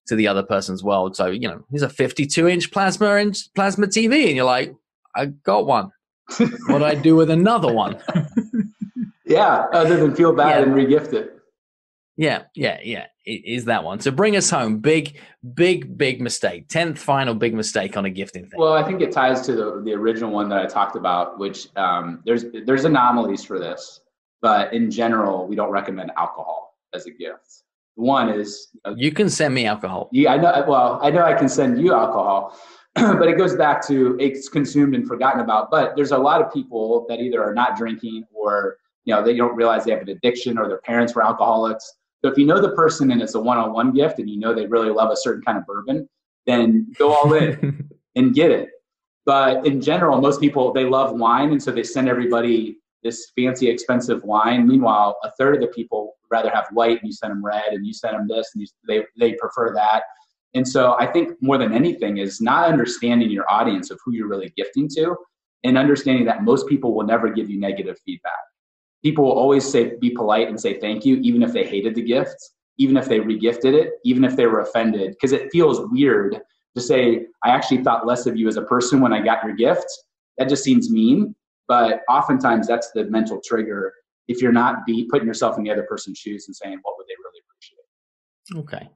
the other person's world. So, here's a 52-inch plasma TV, and you're like, I got one. What do I do with another one? Yeah, other than feel bad and regift it. Yeah. It is that one. So bring us home. Big mistake. 10th final big mistake on a gifting thing. Well, I think it ties to the original one that I talked about, which there's anomalies for this. but in general, we don't recommend alcohol as a gift. One is you can send me alcohol. Yeah, I know. Well, I know I can send you alcohol, but it goes back to it's consumed and forgotten about. But there's a lot of people that either are not drinking or they don't realize they have an addiction or their parents were alcoholics. So if you know the person and it's a one-on-one gift and you know they really love a certain kind of bourbon, then go all in and get it. But in general, most people, they love wine, and so they send everybody this fancy, expensive wine. Meanwhile, a third of the people rather have white, and you send them red, and you send them this, and they prefer that. And so I think more than anything is not understanding your audience of who you're really gifting to, and understanding that most people will never give you negative feedback. People will always be polite and say thank you, even if they hated the gift, even if they regifted it, even if they were offended, because it feels weird to say, I actually thought less of you as a person when I got your gift. That just seems mean. But oftentimes that's the mental trigger if you're not putting yourself in the other person's shoes and saying, what would they really appreciate? Okay.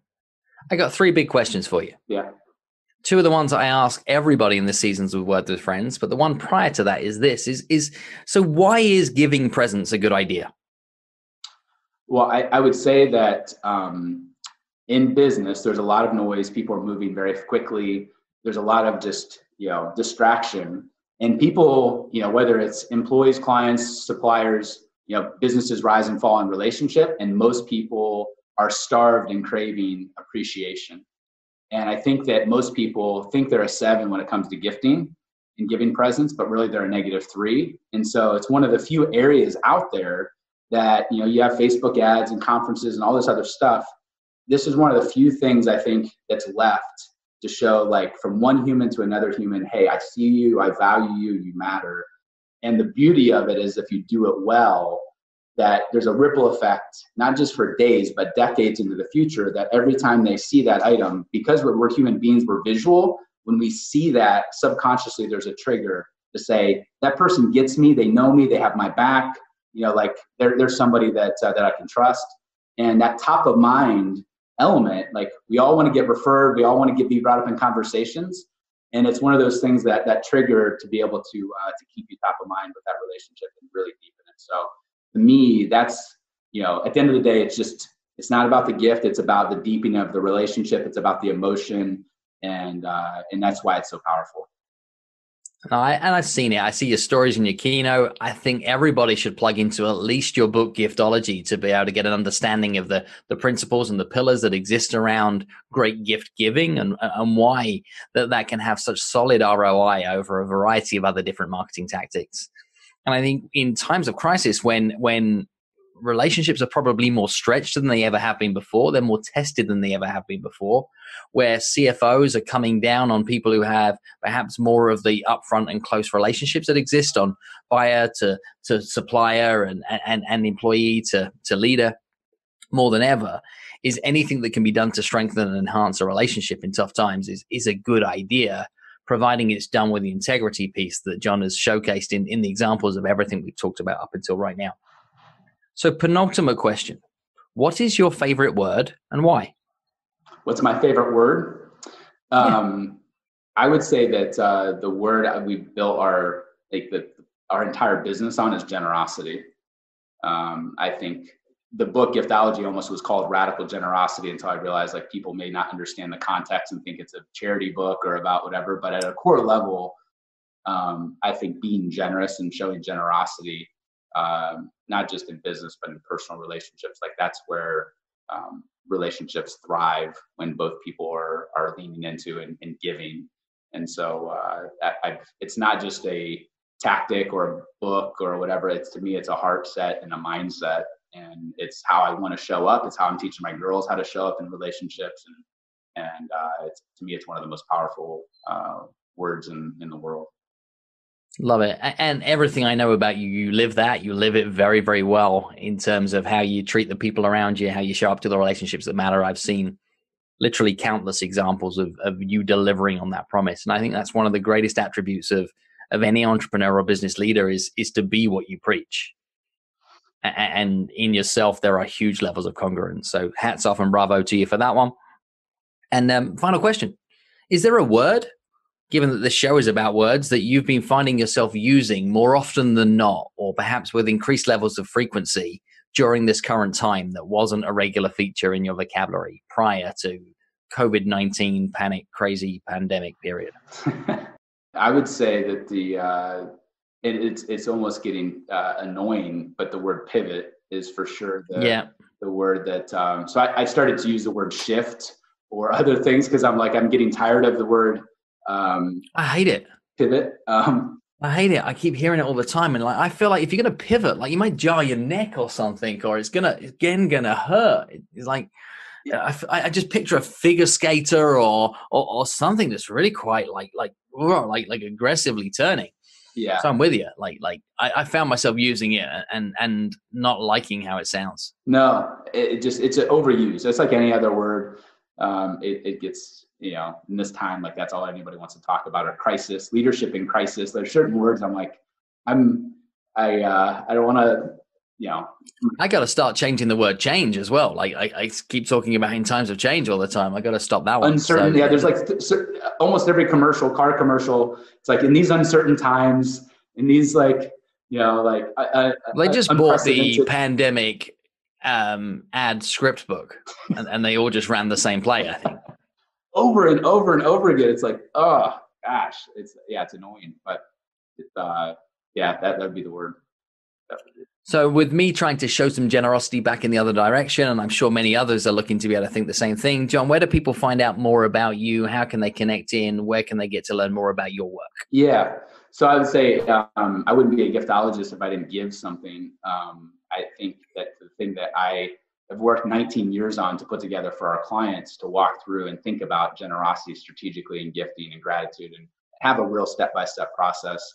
I got 3 big questions for you. Yeah. 2 of the ones I ask everybody in the seasons of Words with Friends, but the one prior to that is this, so why is giving presents a good idea? Well, I would say that in business, there's a lot of noise. People are moving very quickly. There's a lot of just, distraction. And people, whether it's employees, clients, suppliers, businesses rise and fall in relationship. And most people are starved and craving appreciation. And I think that most people think they're a 7 when it comes to gifting and giving presents, but really they're a -3. And so it's one of the few areas out there that, you have Facebook ads and conferences and all this other stuff. This is one of the few things I think that's left to show, like, from one human to another human, hey, I see you, I value you, you matter. And the beauty of it is if you do it well, that there's a ripple effect, not just for days, but decades into the future, that every time they see that item, because we're human beings, we're visual, when we see that, subconsciously there's a trigger to say, that person gets me, they know me, they have my back, like they're somebody that I can trust. And that top of mind element, like we all want to get referred, we all want to be brought up in conversations. And it's one of those things that trigger to be able to keep you top of mind with that relationship and really deepen it. So to me, that's, at the end of the day, it's not about the gift. It's about the deepening of the relationship. It's about the emotion. And that's why it's so powerful. I've seen it. I see your stories in your keynote. I think everybody should plug into at least your book, Giftology, to be able to get an understanding of the principles and the pillars that exist around great gift giving and why that can have such solid ROI over a variety of other different marketing tactics. And I think in times of crisis, when relationships are probably more stretched than they ever have been before, they're more tested than they ever have been before, where CFOs are coming down on people who have perhaps more of the upfront and close relationships that exist on buyer to supplier and employee to leader more than ever, is anything that can be done to strengthen and enhance a relationship in tough times is a good idea, providing it's done with the integrity piece that John has showcased in the examples of everything we've talked about up until right now. So penultimate question, what is your favorite word and why? What's my favorite word? I would say that the word we built our entire business on is generosity. I think the book Giftology almost was called Radical Generosity until I realized like people may not understand the context and think it's a charity book or about whatever. But at a core level, I think being generous and showing generosity, not just in business, but in personal relationships, like that's where relationships thrive when both people are leaning into and giving. And so it's not just a tactic or a book or whatever. To me, it's a heart set and a mindset. And it's how I want to show up. It's how I'm teaching my girls how to show up in relationships. And to me, it's one of the most powerful words in the world. Love it. And everything I know about you, you live it very, very well in terms of how you treat the people around you, how you show up to the relationships that matter. I've seen literally countless examples of you delivering on that promise. And I think that's one of the greatest attributes of any entrepreneur or business leader is to be what you preach. And in yourself, there are huge levels of congruence. So hats off and bravo to you for that one. And final question, is there a word given that the show is about words, that you've been finding yourself using more often than not, or perhaps with increased levels of frequency during this current time that wasn't a regular feature in your vocabulary prior to COVID-19 panic, crazy pandemic period? I would say that it's almost getting annoying, but the word pivot is for sure the word that, so I started to use the word shift or other things because I'm getting tired of the word. I hate it. Pivot. I hate it. I keep hearing it all the time. And I feel like if you're going to pivot, you might jar your neck or something, or it's gonna hurt. It's like, I just picture a figure skater or something that's really quite like aggressively turning. Yeah. So I'm with you. I found myself using it and not liking how it sounds. No, it's an overuse. It's like any other word. It gets, in this time, that's all anybody wants to talk about, or crisis, leadership in crisis. There's certain words I don't want to, I got to start changing the word change as well. I keep talking about in times of change all the time. I got to stop that one. Uncertain. So, yeah. There's almost every car commercial. It's in these uncertain times, in these they just bought the pandemic ad script book and they all just ran the same play, I think. Over and over and over again. It's oh gosh, it's annoying, but that would be the word. So with me trying to show some generosity back in the other direction, and I'm sure many others are looking to be able to think the same thing. John, where do people find out more about you? How can they connect in? Where can they get to learn more about your work? Yeah. So I would say I wouldn't be a giftologist if I didn't give something. I think that the thing that I have worked 19 years on to put together for our clients to walk through and think about generosity strategically and gifting and gratitude and have a real step-by-step process.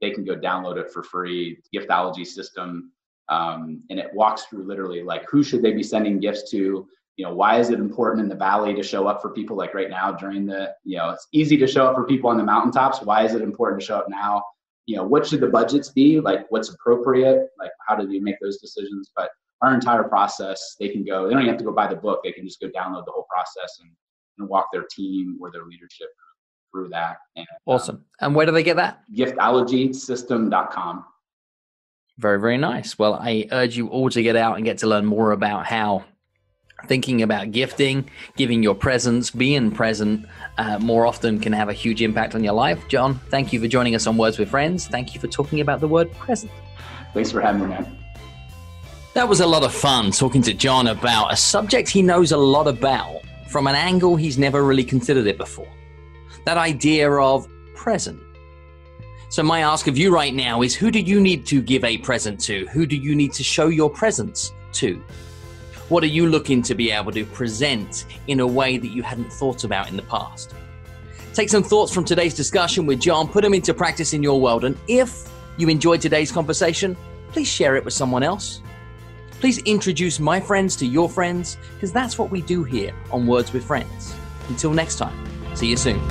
They can go download it for free, Giftology system. And it walks through literally who should they be sending gifts to? Why is it important in the valley to show up for people right now during it's easy to show up for people on the mountaintops. Why is it important to show up now? What should the budgets be? What's appropriate? How do we make those decisions? But our entire process, they don't even have to go buy the book. They can just go download the whole process and walk their team or their leadership through that. And, awesome. And where do they get that? Giftologysystem.com. Very, very nice. Well, I urge you all to get out and get to learn more about how thinking about gifting, giving your presents, being present more often can have a huge impact on your life. John, thank you for joining us on Words with Friends. Thank you for talking about the word present. Thanks for having me, man. That was a lot of fun talking to John about a subject he knows a lot about from an angle he's never really considered it before. That idea of present. So my ask of you right now is, who do you need to give a present to? Who do you need to show your presence to? What are you looking to be able to present in a way that you hadn't thought about in the past? Take some thoughts from today's discussion with John, put them into practice in your world. And if you enjoyed today's conversation, please share it with someone else. Please introduce my friends to your friends, because that's what we do here on Words with Friends. Until next time, see you soon.